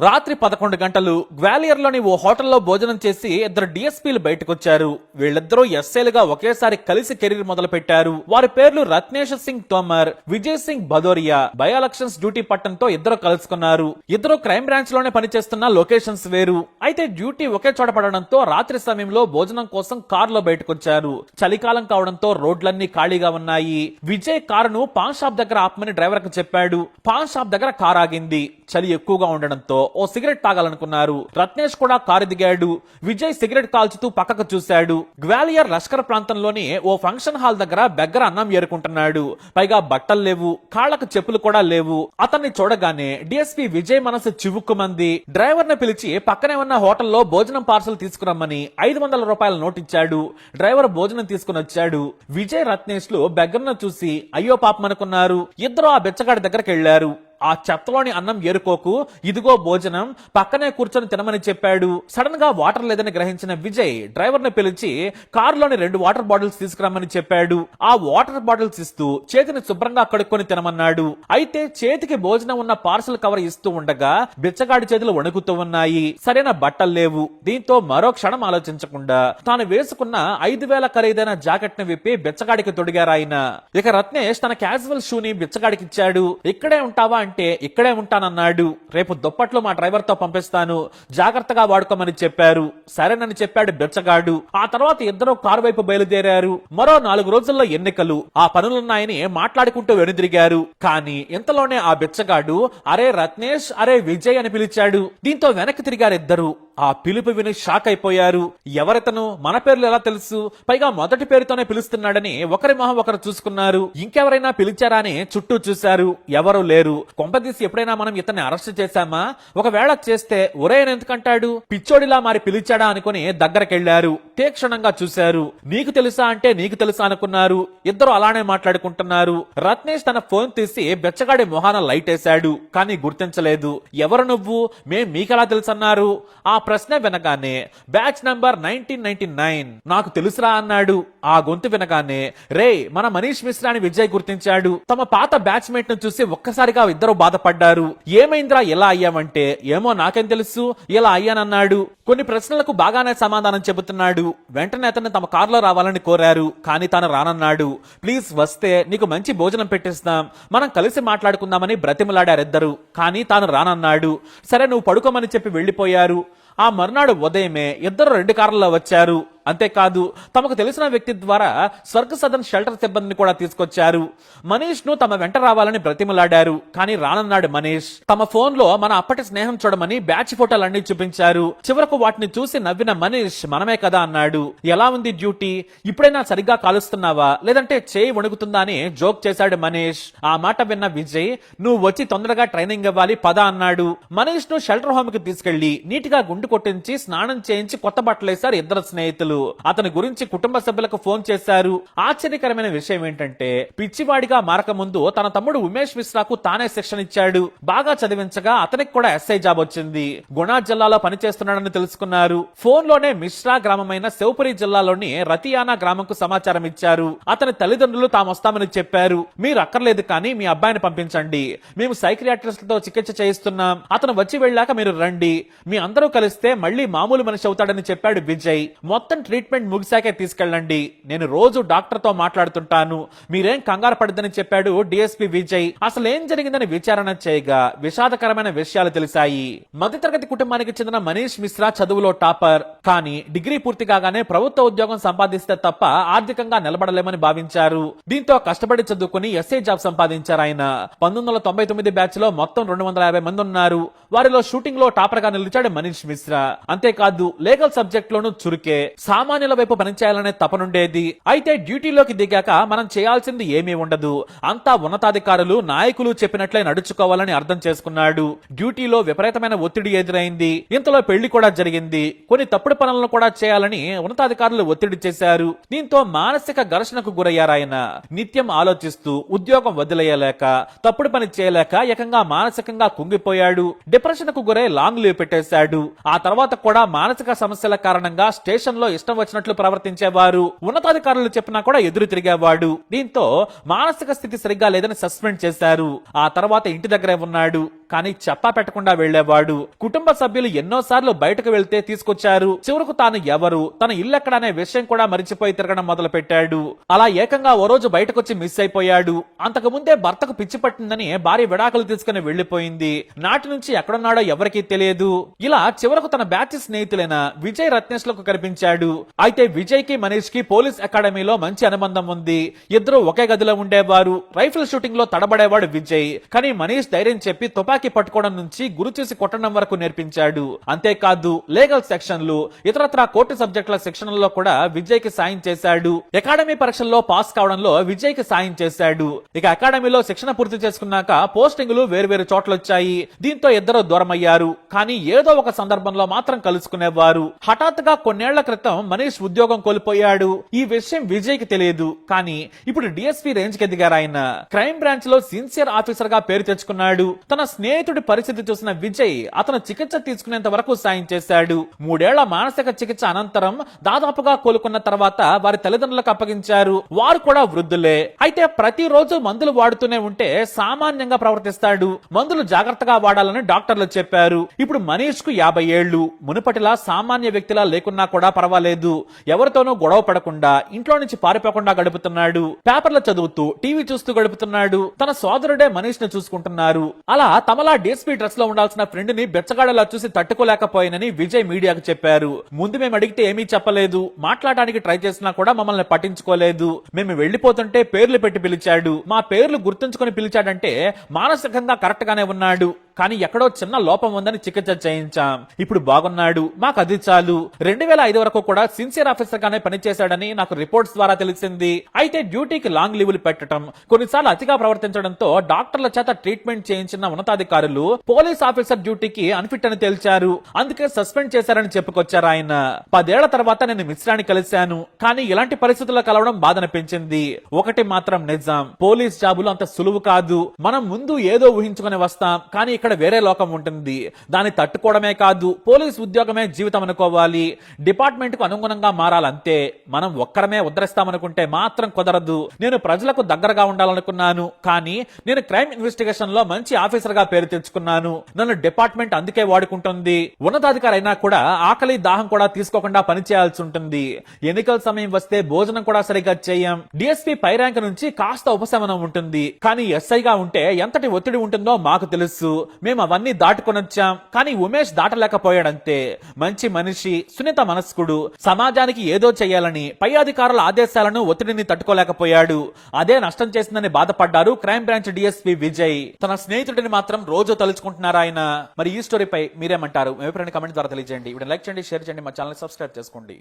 రాత్రి 11 గంటలు గ్వాలియర్లోని ఓ హోటల్లో భోజనం చేసి ఇద్దరు డిఎస్పీలు బయటకొచ్చారు. వీళ్ళిద్దరూ ఎస్ఐలుగా ఒకేసారి కలిసి కెరీర్ మొదలు పెట్టారు. వారి పేర్లు Ratnesh Singh Tomar, Vijay Singh Bhadoria. By elections duty పట్టంతో ఇద్దరు కలుసుకున్నారు. ఇద్దరు క్రైమ్ బ్రాంచ్ లోనే పనిచేస్తున్న లొకేషన్స్ వేరు. అయితే డ్యూటీ ఒకే చోట పడడంతో రాత్రి సమయంలో భోజనం కోసం కారులో బయటకొచ్చారు. చలికాలం కావడంతో రోడ్లన్నీ ఖాళీగా ఉన్నాయి. విజయ్ కారును పాన్ షాప్ దగ్గర ఆపమని డ్రైవర్ కు చెప్పాడు. పాన్ షాప్ దగ్గర కారు ఆగింది. చలి ఎక్కువగా ఉండడంతో ఓ సిగరెట్ తాగాలనుకున్నారు. రత్నేష్ కూడా కారు దిగాడు. విజయ్ సిగరెట్ కాల్చుతూ పక్కకు చూశాడు. గ్వాలియర్ లష్కర్ ప్రాంతంలోని ఓ ఫంక్షన్ హాల్ దగ్గర బెగ్గర అన్నం ఏరుకుంటున్నాడు. పైగా బట్టలు లేవు, కాళ్లకు చెప్పులు కూడా లేవు. అతన్ని చూడగానే డిఎస్పీ విజయ్ మనసు చివుక్కుమంది. డ్రైవర్ ని పిలిచి పక్కనే ఉన్న హోటల్లో భోజనం పార్సల్ తీసుకురమ్మని 500 రూపాయల నోట్ ఇచ్చాడు. డ్రైవర్ భోజనం తీసుకుని వచ్చాడు. విజయ్ రత్నేష్ లు బెగ్గర్ను చూసి అయ్యో పాపమనుకున్నారు. ఇద్దరు ఆ బెచ్చగాడి దగ్గరికి వెళ్లారు. ఆ చెత్తలోని అన్నం ఏరుకోకు, ఇదిగో భోజనం, పక్కనే కూర్చొని తినమని చెప్పాడు. సడన్ గా వాటర్ లేదని గ్రహించిన విజయ్ డ్రైవర్ ని పిలిచి కారులోని 2 వాటర్ బాటిల్స్ తీసుకురమ్మని చెప్పాడు. ఆ వాటర్ బాటిల్స్ ఇస్తూ చేతిని శుభ్రంగా కడుక్కొని తినమన్నాడు. అయితే చేతికి భోజనం ఉన్న పార్సల్ కవర్ ఇస్తూ ఉండగా బిచ్చగాడి చేతులు వణుకుతూ ఉన్నాయి. సరైన బట్టలు లేవు. దీంతో మరో క్షణం ఆలోచించకుండా తాను వేసుకున్న 5000 ఖరీదైన జాకెట్ ని విప్పి బిచ్చగాడికి తొడిగారాయన. ఇక రత్నేష్ తన క్యాజువల్ షూని బిచ్చగాడికి ఇచ్చాడు. ఇక్కడే ఉంటావా అంటే ఇక్కడే ఉంటానన్నాడు. రేపు దుప్పట్లు మా డ్రైవర్ తో పంపిస్తాను, జాగ్రత్తగా వాడుకోమని చెప్పారు. సరేనని చెప్పాడు బిచ్చగాడు. ఆ తర్వాత ఇద్దరు కారు వైపు బయలుదేరారు. మరో 4 రోజుల్లో ఎన్నికలు. ఆ పనులున్నాయని మాట్లాడుకుంటూ వెనుదిరిగారు. కానీ ఇంతలోనే ఆ బిచ్చగాడు అరే రత్నేష్, అరే విజయ్ అని పిలిచాడు. దీంతో వెనక్కి తిరిగారు ఇద్దరు. ఆ పిలుపు విని షాక్ అయిపోయారు. ఎవరితను, మన పేర్లు ఎలా తెలుసు, పైగా మొదటి పేరుతోనే పిలుస్తున్నాడని ఒకరి మొహం ఒకరు చూసుకున్నారు. ఇంకెవరైనా పిలిచారా అని చుట్టూ చూశారు. ఎవరూ లేరు. కొంపదీసి ఎప్పుడైనా మనం ఇతన్ని అరెస్ట్ చేశామా? ఒకవేళ చేస్తే ఒరే ఎందుకంటాడు, పిచ్చోడిలా మారి పిలిచాడా అనుకుని దగ్గరకెళ్లారు. తీక్షణంగా చూశారు. నీకు తెలుసా అంటే నీకు తెలుసా అనుకున్నారు. ఇద్దరు అలానే మాట్లాడుకుంటున్నారు. రత్నేష్ తన ఫోన్ తీసి బెచ్చగాడి మొహాన లైట్ వేశాడు. కానీ గుర్తించలేదు. ఎవరు నువ్వు, మేం మీకెలా తెలుసన్నారు. ఆ ప్రశ్న వినగానే బ్యాచ్ నంబర్ 1999 నాకు తెలుసురా అన్నాడు. ఆ గొంతు వినగానే రే మన మనీష్ మిశ్రా అని విజయ్ గుర్తించాడు. తమ పాత బ్యాచ్ మేట్ ను చూసి ఒక్కసారిగా ఇద్దరు బాధపడ్డారు. ఏమైందిరా ఎలా అయ్యామంటే ఏమో నాకేం తెలుసు, ఇలా అయ్యానన్నాడు. కొన్ని ప్రశ్నలకు బాగానే సమాధానం చెబుతున్నాడు. వెంటనే అతన్ని తమ కారులో రావాలని కోరారు. కానీ తాను రానన్నాడు. ప్లీజ్ వస్తే నీకు మంచి భోజనం పెట్టిస్తాం, మనం కలిసి మాట్లాడుకుందామని బ్రతిమలాడారిద్దరు. కానీ తాను రానన్నాడు. సరే నువ్వు పడుకోమని చెప్పి వెళ్లిపోయారు. ఆ మర్నాడు ఉదయమే ఇద్దరు 2 కార్లలో వచ్చారు. అంతేకాదు తమకు తెలిసిన వ్యక్తి ద్వారా స్వర్గ సదన్ షెల్టర్ సిబ్బందిని కూడా తీసుకొచ్చారు. మనీష్ ను తమ వెంట రావాలని బ్రతిమలాడారు. కానీ రానన్నాడు మనీష్. తమ ఫోన్ లో మన అప్పటి స్నేహం చూడమని బ్యాచ్ ఫోటోలన్నీ చూపించారు. చివరకు వాటిని చూసి నవ్విన మనీష్ మనమే కదా అన్నాడు. ఎలా ఉంది డ్యూటీ, ఇప్పుడైనా సరిగ్గా కాలుస్తున్నావా లేదంటే చేయి వణుకుతుందా అని జోక్ చేశాడు మనీష్. ఆ మాట విన్న విజయ్ నువ్వు వచ్చి తొందరగా ట్రైనింగ్ ఇవ్వాలి పద అన్నాడు. మనీష్ ను షెల్టర్ హోమ్ కి తీసుకెళ్లి నీటిగా గుండు కొట్టించి స్నానం చేయించి కొత్త బట్టలేశారు ఇద్దరు స్నేహితులు. అతని గురించి కుటుంబ సభ్యులకు ఫోన్ చేశారు. ఆశ్చర్యకరమైన విషయం ఏంటంటే పిచ్చివాడిగా మారక ముందు తన తమ్ముడు ఉమేష్ మిశ్రాకు తానే శిక్షణ ఇచ్చాడు. బాగా చదివించగా అతనికి కూడా ఎస్ఐ జాబ్ వచ్చింది. గుణా జిల్లాలో పనిచేస్తున్నాడని తెలుసుకున్నారు. ఫోన్ లోనే మిశ్రా గ్రామమైన శివపురి జిల్లాలోని రతియానా గ్రామంకు సమాచారం ఇచ్చారు. అతని తల్లిదండ్రులు తాము వస్తామని చెప్పారు. మీరు అక్కర్లేదు కానీ మీ అబ్బాయిని పంపించండి, మేము సైకియాట్రిస్ట్ తో చికిత్స చేయిస్తున్నాం, అతను వచ్చి వెళ్ళాక మీరు రండి, మీ అందరూ కలిస్తే మళ్ళీ మామూలు మనిషి అవుతాడని చెప్పాడు విజయ్. మొత్తం ట్రీట్మెంట్ ముగిశాకే తీసుకెళ్ళండి, నేను రోజు డాక్టర్ తో మాట్లాడుతుంటాను, మీరేం కంగారు పడద్దని చెప్పాడు డిఎస్పీ విజయ్. అసలు ఏం జరిగిందని విచారణ చేయగా విషాదకరమైన విషయాలు తెలిసాయి. మధ్యతరగతి కుటుంబానికి చెందిన మనీష్ మిశ్రా చదువులో టాపర్. కానీ డిగ్రీ పూర్తి కాగానే ప్రభుత్వ ఉద్యోగం సంపాదిస్తే తప్ప ఆర్థికంగా నిలబడలేమని భావించారు. దీంతో కష్టపడి చదువుకుని ఎస్ఐ జాబ్ సంపాదించారు ఆయన. 1999 బ్యాచ్ లో మొత్తం 250 మంది ఉన్నారు. వారిలో షూటింగ్ లో టాపర్ గా నిలిచాడు మనీష్ మిశ్రా. అంతేకాదు లీగల్ సబ్జెక్ట్ లోనూ చురుకే. సామాన్యుల వైపు పనిచేయాలనే తపనుండేది. అయితే డ్యూటీలోకి దిగాక మనం చేయాల్సింది ఏమీ ఉండదు, అంతా ఉన్నతాధికారులు నాయకులు చెప్పినట్లే నడుచుకోవాలని అర్థం చేసుకున్నాడు. డ్యూటీలో విపరీతమైన ఒత్తిడి ఎదురైంది. ఇంతలో పెళ్లి కూడా జరిగింది. కొన్ని తప్పుడు పనులను కూడా చేయాలని ఉన్నతాధికారులు ఒత్తిడి చేశారు. దీంతో మానసిక ఘర్షణకు గురయ్యారాయన. నిత్యం ఆలోచిస్తూ ఉద్యోగం వదిలేయలేక తప్పుడు పని చేయలేక ఏకంగా మానసికంగా కుంగిపోయాడు. డిప్రెషన్ కు గురై లాంగ్ లీవ్ పెట్టేశాడు. ఆ తర్వాత కూడా మానసిక సమస్యల కారణంగా స్టేషన్ లో ఇష్టం వచ్చినట్లు ప్రవర్తించేవారు. ఉన్నతాధికారులు చెప్పినా కూడా ఎదురు తిరిగేవాడు. దీంతో మానసిక స్థితి సరిగ్గా లేదని సస్పెండ్ చేశారు. ఆ తర్వాత ఇంటి దగ్గరే ఉన్నాడు. కానీ చెప్పా పెట్టకుండా వెళ్లేవాడు. కుటుంబ సభ్యులు ఎన్నోసార్లు బయటకు వెళ్తే తీసుకొచ్చారు. చివరకు తాను ఎవరు, తన ఇల్లెక్కడ అనే విషయం కూడా మరిచిపోయి తిరగడం మొదలు పెట్టాడు. అలా ఏకంగా ఓ రోజు బయటకొచ్చి మిస్ అయిపోయాడు. అంతకు ముందే భర్తకు పిచ్చి పట్టిందని భార్య విడాకులు తీసుకుని వెళ్లిపోయింది. నాటి నుంచి ఎక్కడున్నాడో ఎవరికీ తెలియదు. ఇలా చివరకు తన బ్యాచ్ స్నేహితులైన విజయ్ రత్నేష్ లకు కనిపించాడు. అయితే విజయ్ కి మనీష్ కి పోలీస్ అకాడమీలో మంచి అనుబంధం ఉంది. ఇద్దరు ఒకే గదిలో ఉండేవారు. రైఫిల్ షూటింగ్ లో తడబడేవాడు విజయ్. కానీ మనీష్ ధైర్యం చెప్పి తుపాకీ పట్టుకోవడం నుంచి గురి చూసి కొట్టడం వరకు నేర్పించాడు. అంతేకాదు లీగల్ సెక్షన్లు, ఇతరత్రా కోర్టు సబ్జెక్టుల శిక్షణలో కూడా విజయ్ కి సాయం చేశాడు. అకాడమీ పరీక్షల్లో పాస్ కావడంలో విజయ్ కి సాయం చేశాడు. ఇక అకాడమీలో శిక్షణ పూర్తి చేసుకున్నాక పోస్టింగులు వేర్వేరు చోట్లొచ్చాయి. దీంతో ఇద్దరు దూరమయ్యారు. కానీ ఏదో ఒక సందర్భంలో మాత్రం కలుసుకునేవారు. హఠాత్తుగా కొన్నేళ్ల క్రితం మనీష్ ఉద్యోగం కోల్పోయాడు. ఈ విషయం విజయ్ కి తెలియదు. కానీ ఇప్పుడు డిఎస్పీ రేంజ్ కి ఎదిగారు. ఆయన క్రైమ్ బ్రాంచ్ లో సిన్సియర్ ఆఫీసర్ గా పేరు తెచ్చుకున్నాడు. తన స్నేహితుడి పరిస్థితి చూసిన విజయ్ అతను చికిత్స తీసుకునేంత వరకు సాయం చేశాడు. 3 ఏళ్ల మానసిక చికిత్స అనంతరం దాదాపుగా కోలుకున్న తర్వాత వారి తల్లిదండ్రులకు అప్పగించారు. వారు కూడా వృద్ధులే. అయితే ప్రతిరోజు మందులు వాడుతూనే ఉంటే సామాన్యంగా ప్రవర్తిస్తాడు. మందులు జాగ్రత్తగా వాడాలని డాక్టర్లు చెప్పారు. ఇప్పుడు మనీష్ కు 50 ఏళ్లు. మునుపటిలా సామాన్య వ్యక్తిలా లేకున్నా కూడా పర్వాలేదు. ఎవరితోనూ గొడవ పడకుండా ఇంట్లో నుంచి పారిపోకుండా గడుపుతున్నాడు. పేపర్లు చదువుతూ టీవీ చూస్తూ గడుపుతున్నాడు. తన సోదరుడే మనీష్ ని చూసుకుంటున్నారు. అలా తమలా డిఎస్పీ డ్రెస్ లో ఉండాల్సిన ఫ్రెండ్ ని బెచ్చగాడలా చూసి తట్టుకోలేకపోయినని విజయ్ మీడియాకు చెప్పారు. ముందు మేము అడిగితే ఏమీ చెప్పలేదు. మాట్లాడడానికి ట్రై చేసినా కూడా మమ్మల్ని పట్టించుకోలేదు. మేము వెళ్లిపోతుంటే పేర్లు పెట్టి పిలిచాడు. మా పేర్లు గుర్తుంచుకొని పిలిచాడంటే మానసికంగా కరెక్ట్ గానే ఉన్నాడు. కానీ ఎక్కడో చిన్న లోపం ఉందని చికిత్స చేయించాం. ఇప్పుడు బాగున్నాడు. మాకు అది చాలు. 2005 వరకు కూడా సిన్సియర్ ఆఫీసర్ గానే పనిచేశాడని నాకు రిపోర్ట్స్ ద్వారా తెలిసింది. అయితే డ్యూటీకి లాంగ్ లీవులు పెట్టడం, కొన్నిసార్లు అతిగా ప్రవర్తించడంతో డాక్టర్ల చేత ట్రీట్మెంట్ చేయించిన ఉన్నతాధికారులు పోలీస్ ఆఫీసర్ డ్యూటీకి అన్ఫిట్ అని తేల్చారు. అందుకే సస్పెండ్ చేశారని చెప్పుకొచ్చారు ఆయన. 10 ఏళ్ల తర్వాత నేను మిశ్రాని కలిశాను. కానీ ఇలాంటి పరిస్థితుల్లో కలవడం బాధనిపించింది. ఒకటి మాత్రం నిజం, పోలీస్ జాబులు అంత సులువు కాదు. మనం ముందు ఏదో ఊహించుకుని వస్తాం. కానీ ఇక్కడ వేరే లోకం ఉంటుంది. దాన్ని తట్టుకోవడమే కాదు, పోలీస్ ఉద్యోగమే జీవితం అనుకోవాలి. డిపార్ట్మెంట్ కు అనుగుణంగా మారాలంతే. మనం ఒక్కరమే ఉద్ధరిస్తామనుకుంటే మాత్రం కుదరదు. నేను ప్రజలకు దగ్గరగా ఉండాలనుకున్నాను. కానీ నేను క్రైమ్ ఇన్వెస్టిగేషన్ లో మంచి ఆఫీసర్ గా పేరు తెచ్చుకున్నాను. నన్ను డిపార్ట్మెంట్ అందుకే వాడుకుంటుంది. ఉన్నతాధికారి అయినా కూడా ఆకలి దాహం కూడా తీసుకోకుండా పనిచేయాల్సి ఉంటుంది. ఎన్నికల సమయం వస్తే భోజనం కూడా సరిగ్గా చేయం. డిఎస్పీ పై ర్యాంక్ నుంచి కాస్త ఉపశమనం ఉంటుంది. కానీ ఎస్ఐగా ఉంటే ఎంతటి ఒత్తిడి ఉంటుందో మాకు తెలుసు. మేము అవన్నీ దాటుకొనొచ్చాం. కానీ ఉమేష్ దాటలేకపోయాడంతే. మంచి మనిషి, సున్నిత మనస్కుడు. సమాజానికి ఏదో చేయాలని పై అధికారుల ఆదేశాలను, ఒత్తిడిని తట్టుకోలేకపోయాడు. అదే నష్టం చేసిందని బాధపడ్డారు క్రైమ్ బ్రాంచ్ డిఎస్పీ విజయ్. తన స్నేహితుడిని మాత్రం రోజు తలుచుకుంటున్నారు ఆయన. మరి ఈ స్టోరీపై మీరేమంటారు? మీ అభిప్రాయాన్ని కామెంట్ ద్వారా తెలియజేయండి. వీడియో లైక్ చేయండి, షేర్ చేయండి, మా ఛానల్ సబ్స్క్రైబ్ చేసుకోండి.